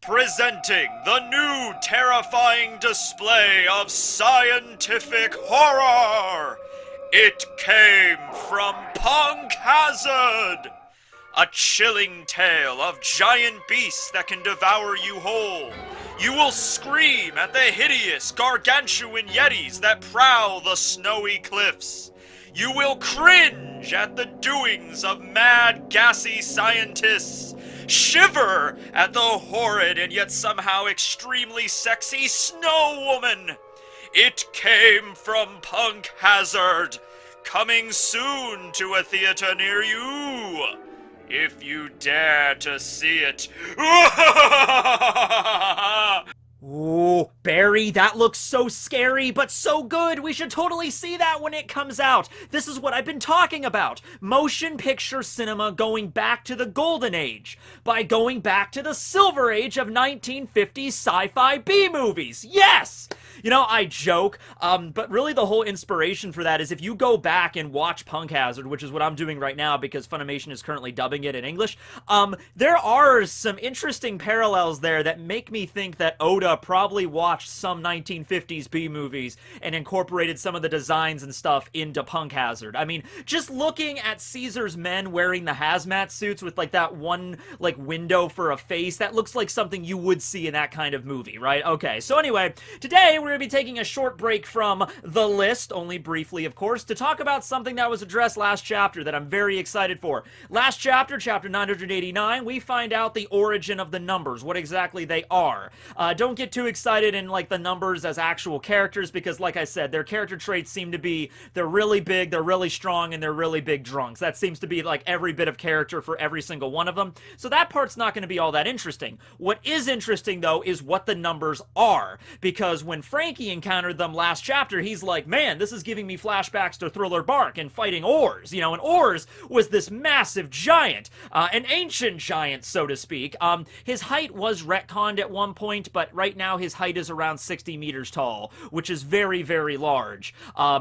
Presenting the new terrifying display of scientific horror! It came from Punk Hazard! A chilling tale of giant beasts that can devour you whole. You will scream at the hideous gargantuan yetis that prowl the snowy cliffs. You will cringe at the doings of mad, gassy scientists. Shiver at the horrid and yet somehow extremely sexy Snow Woman. It came from Punk Hazard. Coming soon to a theater near you. If you dare to see it. Ooh, Barry, that looks so scary, but so good. We should totally see that when it comes out. This is what I've been talking about. Motion picture cinema going back to the golden age. By going back to the silver age of 1950s sci-fi B-movies. Yes! You know, I joke, but really the whole inspiration for that is if you go back and watch Punk Hazard, which is what I'm doing right now because Funimation is currently dubbing it in English, there are some interesting parallels there that make me think that Oda probably watched some 1950s B-movies and incorporated some of the designs and stuff into Punk Hazard. I mean, just looking at Caesar's men wearing the hazmat suits with, like, that one, like, window for a face, that looks like something you would see in that kind of movie, right? Okay, so anyway, today we're going to be taking a short break from the list, only briefly, of course, to talk about something that was addressed last chapter that I'm very excited for. Last chapter, chapter 989, we find out the origin of the numbers, what exactly they are. Don't get too excited in, like, the numbers as actual characters because, like I said, their character traits seem to be they're really big, they're really strong, and they're really big drunks. That seems to be, like, every bit of character for every single one of them. So that part's not going to be all that interesting. What is interesting, though, is what the numbers are. Because when Frankie encountered them last chapter, he's like, man, this is giving me flashbacks to Thriller Bark and fighting Oars. You know, and Oars was this massive giant, an ancient giant, so to speak. His height was retconned at one point, but right now his height is around 60 meters tall, which is very, very large.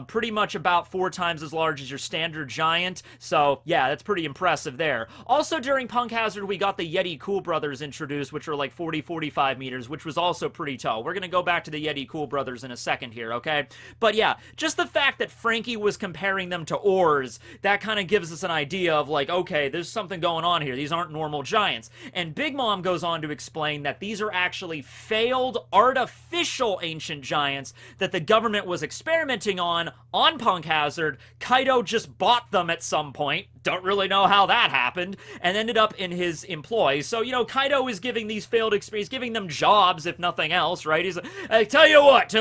Pretty much about 4 times as large as your standard giant, so yeah, that's pretty impressive there. Also during Punk Hazard, we got the Yeti Cool Brothers introduced, which are like 40-45 meters, which was also pretty tall. We're gonna go back to the Yeti Cool Brothers in a second here, okay? But yeah, just the fact that Frankie was comparing them to Oars, that kind of gives us an idea of like, okay, there's something going on here. These aren't normal giants. And Big Mom goes on to explain that these are actually failed artificial ancient giants that the government was experimenting on Punk Hazard. Kaido just bought them at some point. Don't really know how that happened, and ended up in his employ. So, you know, Kaido is giving these failed experiments, giving them jobs, if nothing else, right? He's like, tell you what,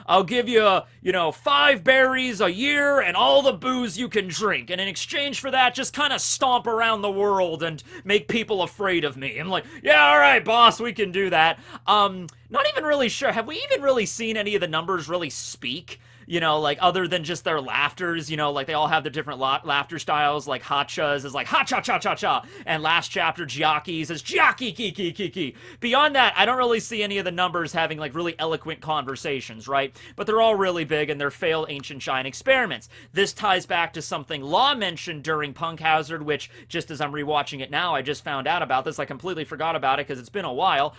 I'll give you, you know, 5 berries a year and all the booze you can drink, and in exchange for that, just kind of stomp around the world and make people afraid of me. I'm like, yeah, all right, boss, we can do that. Not even really sure. Have we even really seen any of the numbers really speak? You know, like, other than just their laughters, you know, like, they all have the different laughter styles, like, Hacha's is like, ha-cha-cha-cha-cha, and last chapter, Jiaki's is Jiaki-ki-ki-ki-ki. Beyond that, I don't really see any of the numbers having, like, really eloquent conversations, right? But they're all really big, and they're failed ancient giant experiments. This ties back to something Law mentioned during Punk Hazard, which, just as I'm rewatching it now, I just found out about this. I completely forgot about it, because it's been a while.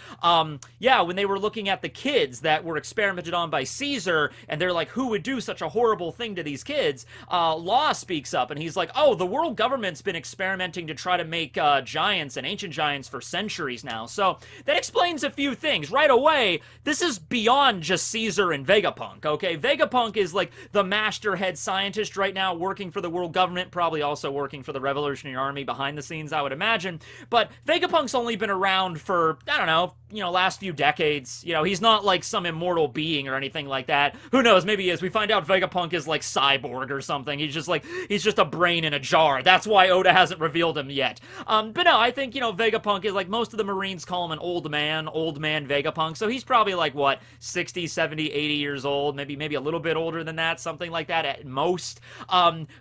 Yeah, when they were looking at the kids that were experimented on by Caesar, and they're like, who would do such a horrible thing to these kids, Law speaks up and he's like, oh, the world government's been experimenting to try to make giants and ancient giants for centuries now. So that explains a few things. Right away, this is beyond just Caesar and Vegapunk, okay? Vegapunk is like the master head scientist right now working for the world government, probably also working for the Revolutionary Army behind the scenes, I would imagine. But Vegapunk's only been around for, I don't know, you know, last few decades. You know, he's not like some immortal being or anything like that. Who knows, maybe he is. We find out Vegapunk is like cyborg or something. He's just a brain in a jar. That's why Oda hasn't revealed him yet. But no, I think, you know, Vegapunk is like, most of the Marines call him an old man Vegapunk. So he's probably like, what, 60, 70, 80 years old, maybe a little bit older than that, something like that at most.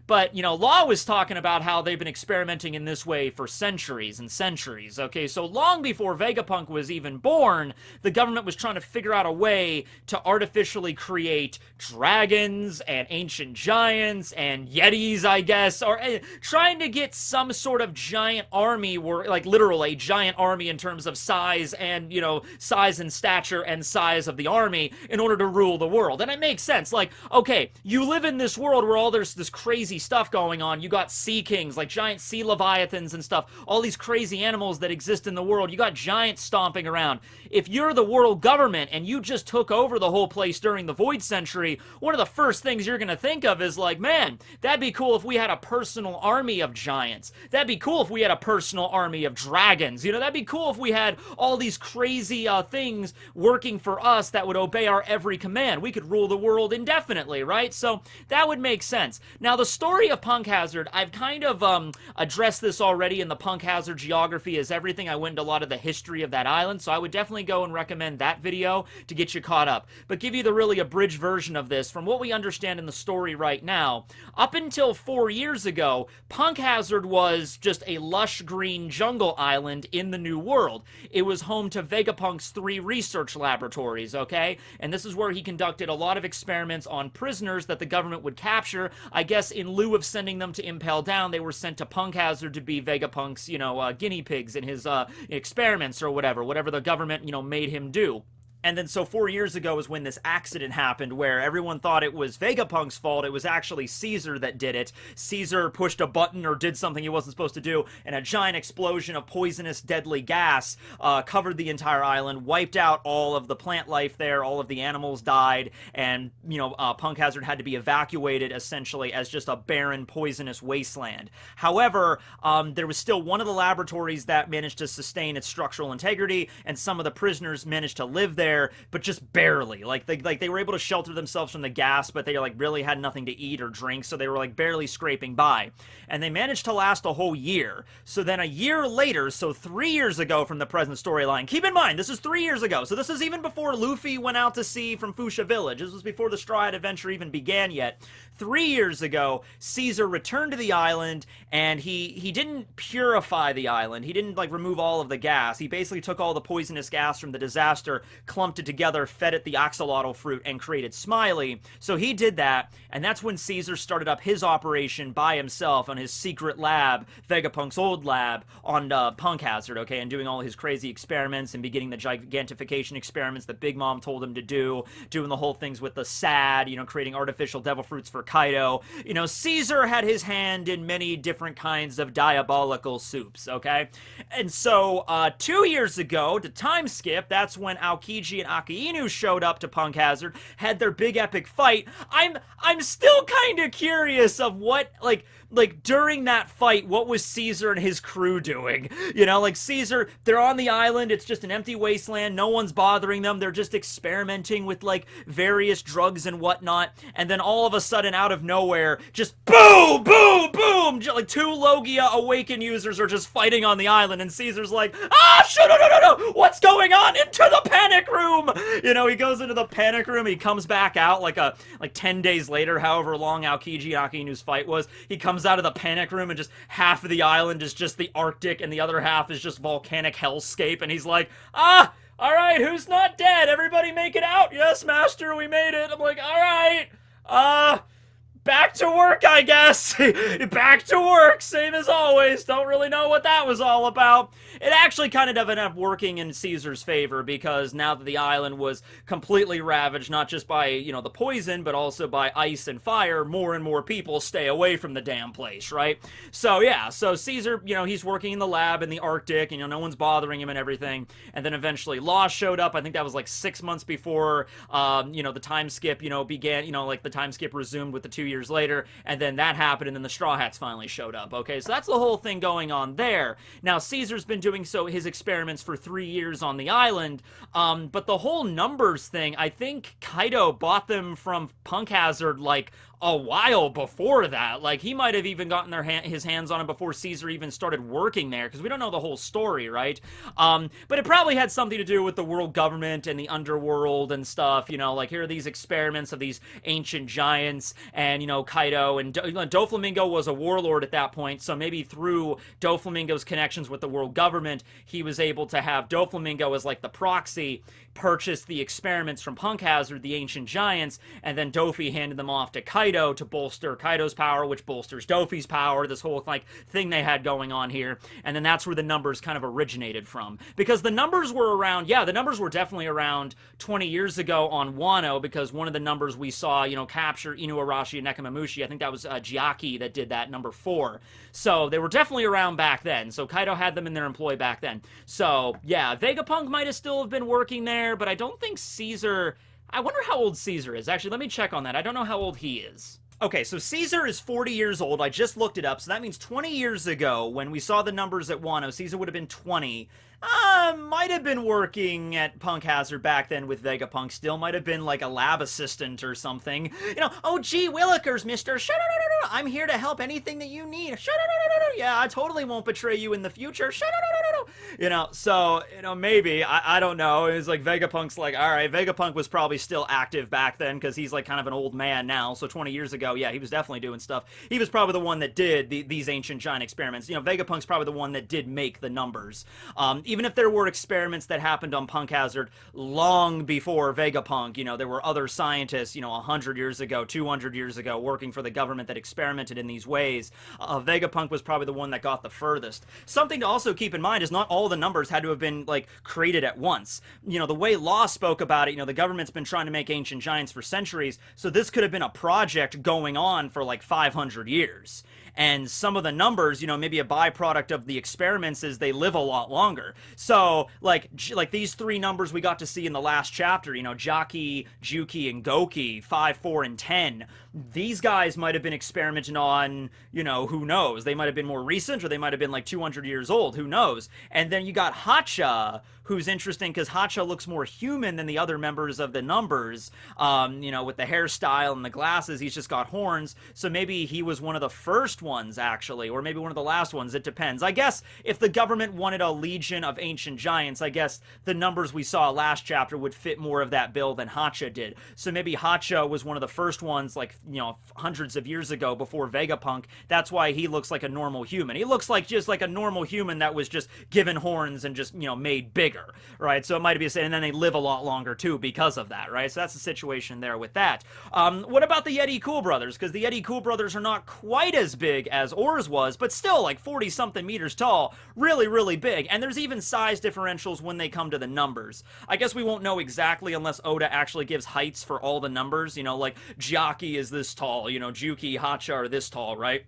But, you know, Law was talking about how they've been experimenting in this way for centuries and centuries, okay? So long before Vegapunk was even even born, the government was trying to figure out a way to artificially create dragons and ancient giants and yetis, I guess, or trying to get some sort of giant army, where, like, literally a giant army in terms of size and, you know, size and stature and size of the army in order to rule the world. And it makes sense. Like, okay, you live in this world where there's this crazy stuff going on. You got sea kings, like giant sea leviathans and stuff, all these crazy animals that exist in the world. You got giants stomping around. If you're the world government and you just took over the whole place during the Void Century, one of the first things you're gonna think of is like, man, that'd be cool if we had a personal army of giants. That'd be cool if we had a personal army of dragons. You know, that'd be cool if we had all these crazy things working for us that would obey our every command. We could rule the world indefinitely, right? So that would make sense. Now, the story of Punk Hazard, I've kind of addressed this already in the Punk Hazard Geography is Everything. I went into a lot of the history of that island, so I would definitely go and recommend that video to get you caught up. But give you the really abridged version of this, from what we understand in the story right now, up until 4 years ago, Punk Hazard was just a lush green jungle island in the New World. It was home to Vegapunk's 3 research laboratories, okay? And this is where he conducted a lot of experiments on prisoners that the government would capture. I guess in lieu of sending them to Impel Down, they were sent to Punk Hazard to be Vegapunk's, you know, guinea pigs in his experiments or whatever the government, you know, made him do. And then so 4 years ago is when this accident happened where everyone thought it was Vegapunk's fault. It was actually Caesar that did it. Caesar pushed a button or did something he wasn't supposed to do, and a giant explosion of poisonous, deadly gas covered the entire island, wiped out all of the plant life there, all of the animals died, and, you know, Punk Hazard had to be evacuated essentially as just a barren, poisonous wasteland. However, there was still one of the laboratories that managed to sustain its structural integrity, and some of the prisoners managed to live there, but just barely. Like they were able to shelter themselves from the gas, but they like really had nothing to eat or drink, so they were like barely scraping by. And they managed to last a whole year. So then a year later, so 3 years ago from the present storyline, keep in mind, this is 3 years ago, so this is even before Luffy went out to sea from Fuchsia Village. This was before the Straw Hat Adventure even began yet. 3 years ago, Caesar returned to the island, and he didn't purify the island. He didn't, like, remove all of the gas. He basically took all the poisonous gas from the disaster, clumped it together, fed it the axolotl fruit, and created Smiley. So he did that, and that's when Caesar started up his operation by himself on his secret lab, Vegapunk's old lab, on Punk Hazard, okay, and doing all his crazy experiments and beginning the gigantification experiments that Big Mom told him to do, doing the whole things with the sad, you know, creating artificial devil fruits for Kaido. You know, Caesar had his hand in many different kinds of diabolical soups, okay? And so, 2 years ago, to time skip, that's when Aokiji and Akainu showed up to Punk Hazard, had their big epic fight. I'm still kind of curious of what, like during that fight, what was Caesar and his crew doing? You know, like Caesar, they're on the island, it's just an empty wasteland, no one's bothering them, they're just experimenting with like various drugs and whatnot, and then all of a sudden, out of nowhere, just boom, boom, boom, like 2 Logia Awaken users are just fighting on the island, and Caesar's like, shit, no, what's going on? Into the panic room! You know, he goes into the panic room, he comes back out like 10 days later, however long Aokiji and Akainu's fight was, he comes out of the panic room and just half of the island is just the Arctic and the other half is just volcanic hellscape, and he's like, alright, who's not dead? Everybody make it out? Yes, master, we made it. I'm like, alright, back to work, I guess. Back to work, same as always. Don't really know what that was all about. It actually kind of ended up working in Caesar's favor, because now that the island was completely ravaged, not just by, you know, the poison, but also by ice and fire, more and more people stay away from the damn place, right? So, yeah, so Caesar, you know, he's working in the lab in the Arctic, and, you know, no one's bothering him and everything, and then eventually Law showed up. I think that was like 6 months before, you know, the time skip, you know, began, you know, like the time skip resumed with the 2 years later, and then that happened, and then the Straw Hats finally showed up, okay? So that's the whole thing going on there. Now, Caesar's been doing his experiments for 3 years on the island, but the whole numbers thing, I think Kaido bought them from Punk Hazard like a while before that. Like, he might have even gotten his hands on him before Caesar even started working there, because we don't know the whole story, right? But it probably had something to do with the world government and the underworld and stuff, you know, like, here are these experiments of these ancient giants, and, you know, Kaido, and Doflamingo was a warlord at that point, so maybe through Doflamingo's connections with the world government, he was able to have Doflamingo as, like, the proxy, purchase the experiments from Punk Hazard, the ancient giants, and then Dofi handed them off to Kaido to bolster Kaido's power, which bolsters Dofi's power, this whole, like, thing they had going on here, and then that's where the numbers kind of originated from. Because the numbers were around, yeah, the numbers were definitely around 20 years ago on Wano, because one of the numbers we saw, you know, capture Inuarashi and Nekomamushi, I think that was Jiaki that did that, number 4. So they were definitely around back then, so Kaido had them in their employ back then. So, yeah, Vegapunk might have still have been working there, but I don't think Caesar... I wonder how old Caesar is. Actually, let me check on that. I don't know how old he is. Okay, so Caesar is 40 years old. I just looked it up, so that means 20 years ago, when we saw the numbers at Wano, Caesar would have been 20. Might have been working at Punk Hazard back then with Vegapunk. Still might have been like a lab assistant or something. You know, oh gee willikers, mister. I'm here to help anything that you need. Yeah, I totally won't betray you in the future. You know, so, you know, maybe, I don't know. It's like Vegapunk's like, alright, Vegapunk was probably still active back then, because he's like kind of an old man now, so 20 years ago, yeah, he was definitely doing stuff. He was probably the one that did these ancient giant experiments. You know, Vegapunk's probably the one that did make the numbers. Even if there were experiments that happened on Punk Hazard long before Vegapunk, you know, there were other scientists, you know, 100 years ago, 200 years ago, working for the government that experimented in these ways. Vegapunk was probably the one that got the furthest. Something to also keep in mind is not all the numbers had to have been, like, created at once. You know, the way Law spoke about it, you know, the government's been trying to make ancient giants for centuries, so this could have been a project going on for, like, 500 years. And some of the numbers, you know, maybe a byproduct of the experiments is they live a lot longer. So, like these 3 numbers we got to see in the last chapter, you know, Jaki, Juki, and Goki, 5, 4, and 10. These guys might have been experimenting on, you know, who knows? They might have been more recent, or they might have been like 200 years old, who knows? And then you got Hacha, who's interesting because Hacha looks more human than the other members of the numbers. You know, with the hairstyle and the glasses, he's just got horns. So maybe he was one of the first ones, actually, or maybe one of the last ones. It depends. I guess if the government wanted a legion of ancient giants, I guess the numbers we saw last chapter would fit more of that bill than Hacha did. So maybe Hacha was one of the first ones, like, you know, hundreds of years ago before Vegapunk. That's why he looks like a normal human. He looks like just like a normal human that was just given horns and just, you know, made bigger, right? So it might be, and then they live a lot longer too because of that, right? So that's the situation there with that. What about the Yeti Cool Brothers? Because the Yeti Cool Brothers are not quite as big as Oars was, but still like 40-something meters tall. Really, really big. And there's even size differentials when they come to the numbers. I guess we won't know exactly unless Oda actually gives heights for all the numbers. You know, like Jaki is this tall, you know, Juki, Hacha are this tall, right?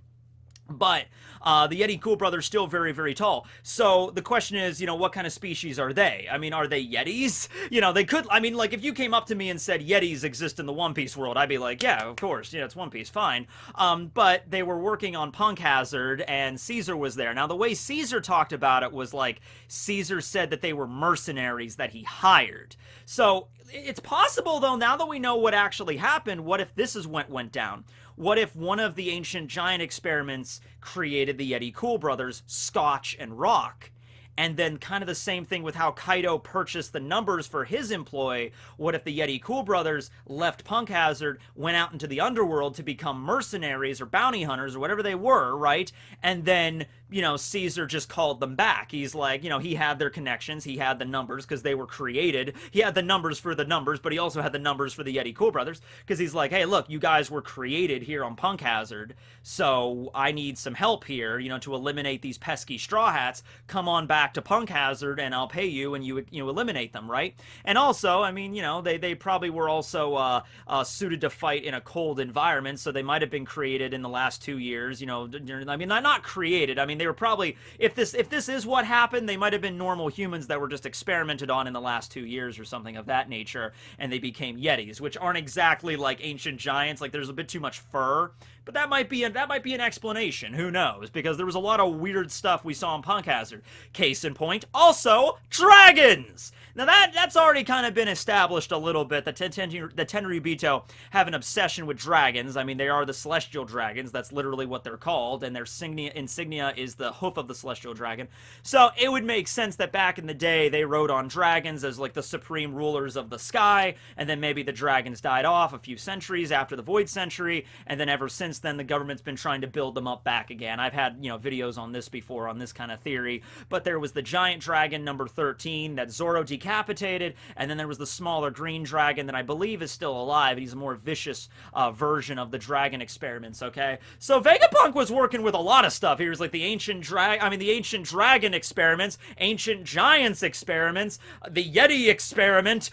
But the Yeti Cool Brothers still very, very tall. So the question is, you know, what kind of species are they? I mean, are they Yetis? You know, they could, I mean, like, if you came up to me and said Yetis exist in the One Piece world, I'd be like, yeah, of course, yeah, it's One Piece, fine. But they were working on Punk Hazard, and Caesar was there. Now, the way Caesar talked about it was like, Caesar said that they were mercenaries that he hired. So it's possible, though, now that we know what actually happened, what if this is what went down? What if one of the ancient giant experiments created the Yeti Cool Brothers, Scotch and Rock? And then kind of the same thing with how Kaido purchased the numbers for his employ. What if the Yeti Cool Brothers left Punk Hazard, went out into the underworld to become mercenaries or bounty hunters or whatever they were, right? And then, you know, Caesar just called them back. He's like, you know, he had their connections, he had the numbers because they were created. He had the numbers for the numbers, but he also had the numbers for the Yeti Cool Brothers because he's like, hey, look, you guys were created here on Punk Hazard, so I need some help here, you know, to eliminate these pesky Straw Hats. Come on back to Punk Hazard and I'll pay you, and you eliminate them, right? And also, I mean, you know, they probably were also suited to fight in a cold environment, so they might have been created in the last 2 years, you know. I mean, not created, I mean, they were probably, if this is what happened, they might have been normal humans that were just experimented on in the last 2 years or something of that nature, and they became Yetis, which aren't exactly like ancient giants. Like, there's a bit too much fur, but that might be an explanation. Who knows? Because there was a lot of weird stuff we saw in Punk Hazard. Case in point, also dragons. Now that's already kind of been established a little bit. The Tenryubito have an obsession with dragons. I mean, they are the celestial dragons. That's literally what they're called, and their insignia is the hoof of the celestial dragon. So it would make sense that back in the day they rode on dragons as like the supreme rulers of the sky, and then maybe the dragons died off a few centuries after the Void Century, and then ever since then the government's been trying to build them up back again. I've had, videos on this before on this kind of theory, but there was the giant dragon number 13 that Zoro decapitated, and then there was the smaller green dragon that I believe is still alive. He's a more vicious version of the dragon experiments, okay? So Vegapunk was working with a lot of stuff. He was like the ancient dragon experiments, ancient giants experiments, the Yeti experiment,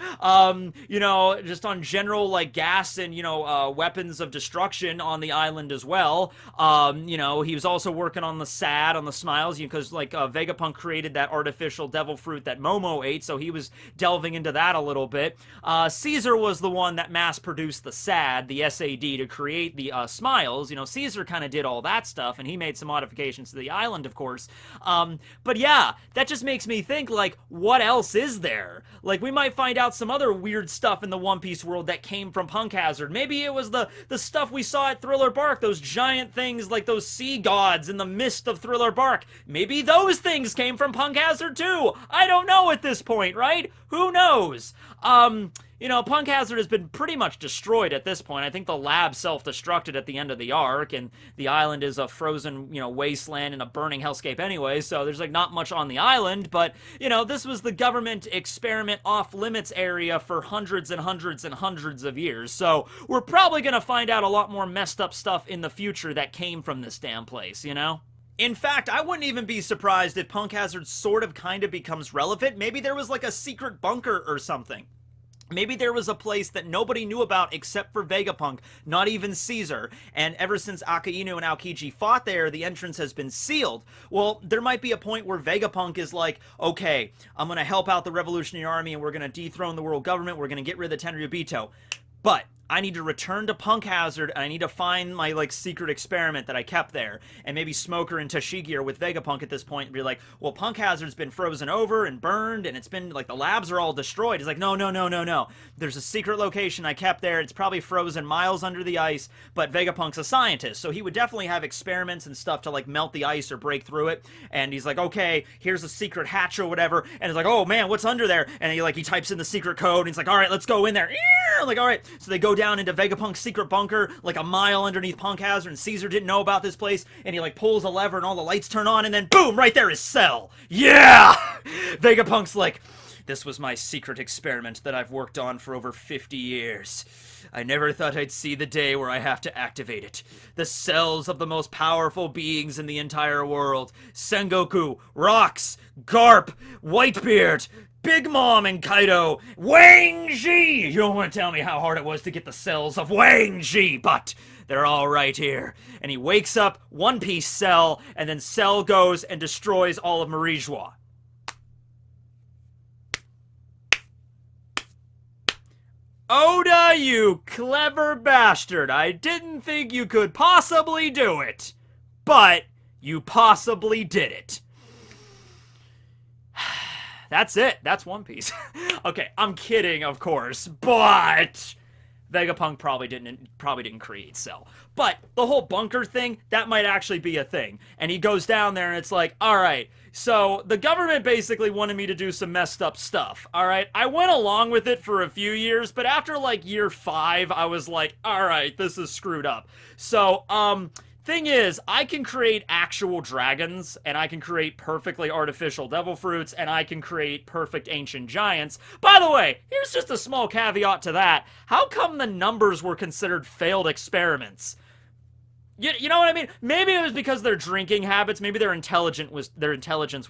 just on general like gas and, weapons of destruction on the island as well. He was also working on the sad, on the smiles, because Vegapunk created that artificial devil fruit that Momo ate, so he was delving into that a little bit. Caesar was the one that mass-produced the SAD, the SAD, to create the smiles. Caesar kind of did all that stuff, and he made some modifications to the island, of course. But yeah, that just makes me think, like, what else is there? Like, we might find out some other weird stuff in the One Piece world that came from Punk Hazard. Maybe it was the stuff we saw at Thriller Bark, those giant things like those sea gods in the mist of Thriller Bark. Maybe those things came from Punk Hazard too. I don't know at this point, right? Who knows? Punk Hazard has been pretty much destroyed at this point. I think the lab self-destructed at the end of the arc, and the island is a frozen, wasteland and a burning hellscape anyway, so there's, like, not much on the island, but, this was the government experiment off-limits area for hundreds and hundreds and hundreds of years, so we're probably gonna find out a lot more messed up stuff in the future that came from this damn place, In fact, I wouldn't even be surprised if Punk Hazard sort of kind of becomes relevant. Maybe there was, like, a secret bunker or something. Maybe there was a place that nobody knew about except for Vegapunk, not even Caesar, and ever since Akainu and Aokiji fought there, the entrance has been sealed. Well, there might be a point where Vegapunk is like, okay, I'm gonna help out the Revolutionary Army and we're gonna dethrone the world government, we're gonna get rid of the Tenryubito. But I need to return to Punk Hazard, and I need to find my, like, secret experiment that I kept there. And maybe Smoker and Tashigi are with Vegapunk at this point and be like, well, Punk Hazard's been frozen over and burned, and it's been, like, the labs are all destroyed. He's like, no. There's a secret location I kept there. It's probably frozen miles under the ice, but Vegapunk's a scientist, so he would definitely have experiments and stuff to, like, melt the ice or break through it. And he's like, okay, here's a secret hatch or whatever. And he's like, oh, man, what's under there? And he types in the secret code, and he's like, all right, let's go in there. Like, all right. So they go down into Vegapunk's secret bunker, like a mile underneath Punk Hazard, and Caesar didn't know about this place, and he, like, pulls a lever and all the lights turn on, and then boom, right there is Cell. Yeah! Vegapunk's like, this was my secret experiment that I've worked on for over 50 years. I never thought I'd see the day where I have to activate it. The cells of the most powerful beings in the entire world. Sengoku, Rocks, Garp, Whitebeard, Big Mom and Kaido, Wang Ji! You don't want to tell me how hard it was to get the cells of Wang Ji, but they're all right here. And he wakes up One Piece Cell, and then Cell goes and destroys all of Marijois. Oda, you clever bastard. I didn't think you could possibly do it. But you possibly did it. That's it. That's One Piece. Okay, I'm kidding, of course, but Vegapunk probably didn't create Cell. But the whole bunker thing, that might actually be a thing. And he goes down there and it's like, all right, so the government basically wanted me to do some messed up stuff, all right? I went along with it for a few years, but after like year 5, I was like, all right, this is screwed up. So, thing is, I can create actual dragons, and I can create perfectly artificial devil fruits, and I can create perfect ancient giants. By the way, here's just a small caveat to that. How come the numbers were considered failed experiments? You know what I mean? Maybe it was because their drinking habits, maybe their intelligence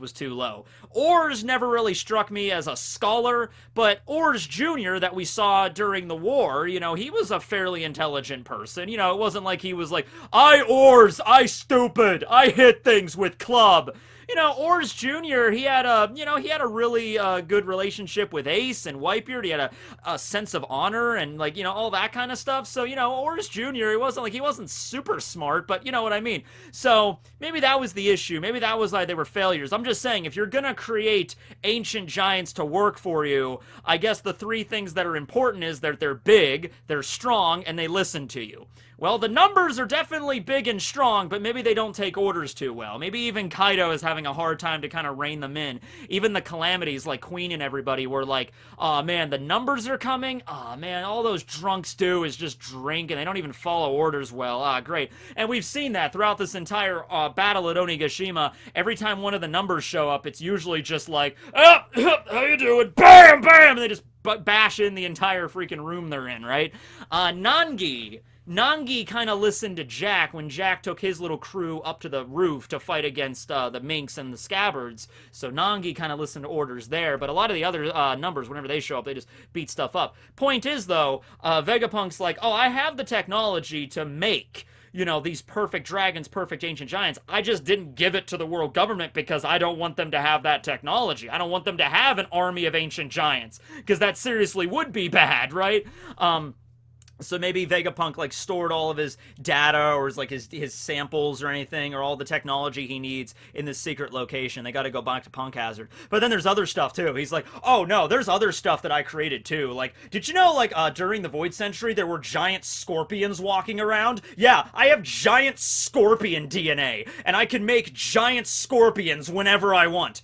was too low. Ors never really struck me as a scholar, but Ors Jr. that we saw during the war, he was a fairly intelligent person. It wasn't like he was like, I Ors, I stupid, I hit things with club. Ors Jr., he had a really good relationship with Ace and Whitebeard. He had a sense of honor and, like, all that kind of stuff. So, Ors Jr., he wasn't super smart, but you know what I mean. So, maybe that was the issue. Maybe that was like they were failures. I'm just saying, if you're gonna create ancient giants to work for you, I guess the three things that are important is that they're big, they're strong, and they listen to you. Well, the numbers are definitely big and strong, but maybe they don't take orders too well. Maybe even Kaido is having a hard time to kind of rein them in. Even the Calamities, like Queen and everybody, were like, oh man, the numbers are coming? Oh man, all those drunks do is just drink, and they don't even follow orders well. Ah, great. And we've seen that throughout this entire battle at Onigashima. Every time one of the numbers show up, it's usually just like, oh, how you doing? Bam, bam! And they just bash in the entire freaking room they're in, right? Nangi kind of listened to Jack when Jack took his little crew up to the roof to fight against the minks and the scabbards. So Nangi kind of listened to orders there, but a lot of the other numbers, whenever they show up, they just beat stuff up. Point is, though, Vegapunk's like, oh, I have the technology to make these perfect dragons, perfect ancient giants. I just didn't give it to the world government because I don't want them to have that technology. I don't want them to have an army of ancient giants, because that seriously would be bad, right? So maybe Vegapunk, like, stored all of his data or his samples or anything, or all the technology he needs in this secret location. They got to go back to Punk Hazard. But then there's other stuff too. He's like, oh no, there's other stuff that I created too. Like, did you know, like, during the Void Century there were giant scorpions walking around? Yeah, I have giant scorpion DNA, and I can make giant scorpions whenever I want.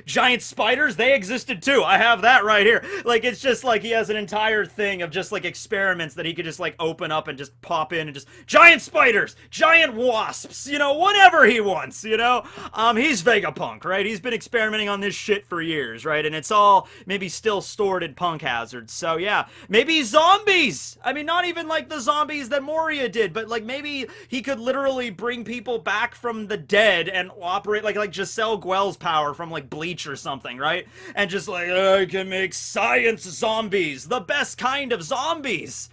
Giant spiders, they existed too. I have that right here. Like, it's just like he has an entire thing of just like experiments that he could just like open up and just pop in and just giant spiders, giant wasps, whatever he wants, He's Vegapunk, right? He's been experimenting on this shit for years, right? And it's all maybe still stored in Punk Hazard. So yeah, maybe zombies. I mean, not even like the zombies that Moria did, but like maybe he could literally bring people back from the dead and operate like Giselle Guell's power from like Bleach or something, right? And just like, I can make science zombies, the best kind of zombies.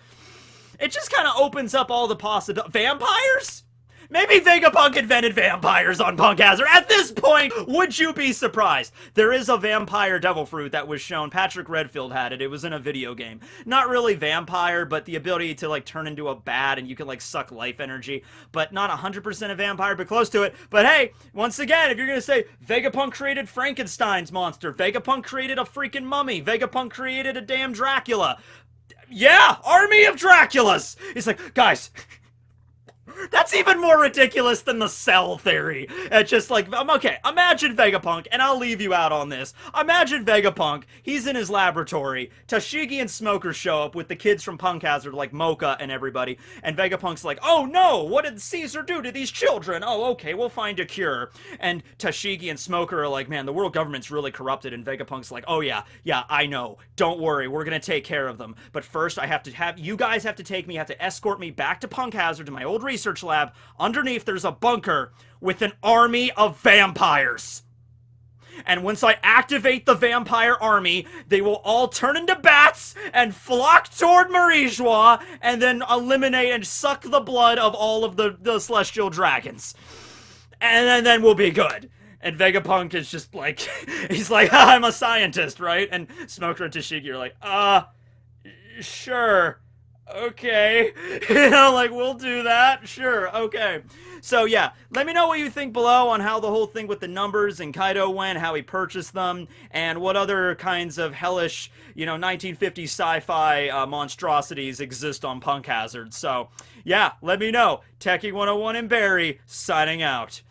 It just kind of opens up all the possibilities. Vampires? Maybe Vegapunk invented vampires on Punk Hazard. At this point, would you be surprised? There is a vampire devil fruit that was shown. Patrick Redfield had it. It was in a video game. Not really vampire, but the ability to, like, turn into a bat and you can, like, suck life energy. But not 100% a vampire, but close to it. But hey, once again, if you're gonna say Vegapunk created Frankenstein's monster, Vegapunk created a freaking mummy, Vegapunk created a damn Dracula. Yeah, army of Draculas! It's like, guys... That's even more ridiculous than the cell theory. It's just like, okay, imagine Vegapunk, and I'll leave you out on this. Imagine Vegapunk, he's in his laboratory, Tashigi and Smoker show up with the kids from Punk Hazard, like Mocha and everybody, and Vegapunk's like, oh no, what did Caesar do to these children? Oh, okay, we'll find a cure. And Tashigi and Smoker are like, man, the world government's really corrupted, and Vegapunk's like, oh yeah, I know. Don't worry, we're gonna take care of them. But first, you guys have to escort me back to Punk Hazard to my old research lab. Underneath there's a bunker with an army of vampires. And once I activate the vampire army, they will all turn into bats and flock toward Marie-Joie and then eliminate and suck the blood of all of the celestial dragons. And then we'll be good. And Vegapunk is just like, he's like, I'm a scientist, right? And Smoker and Tashigi are like, sure. Okay, like, we'll do that, sure, okay. So yeah, let me know what you think below on how the whole thing with the numbers and Kaido went, how he purchased them, and what other kinds of hellish, 1950s sci-fi monstrosities exist on Punk Hazard. So yeah, let me know. Tekking101 and Barry, signing out.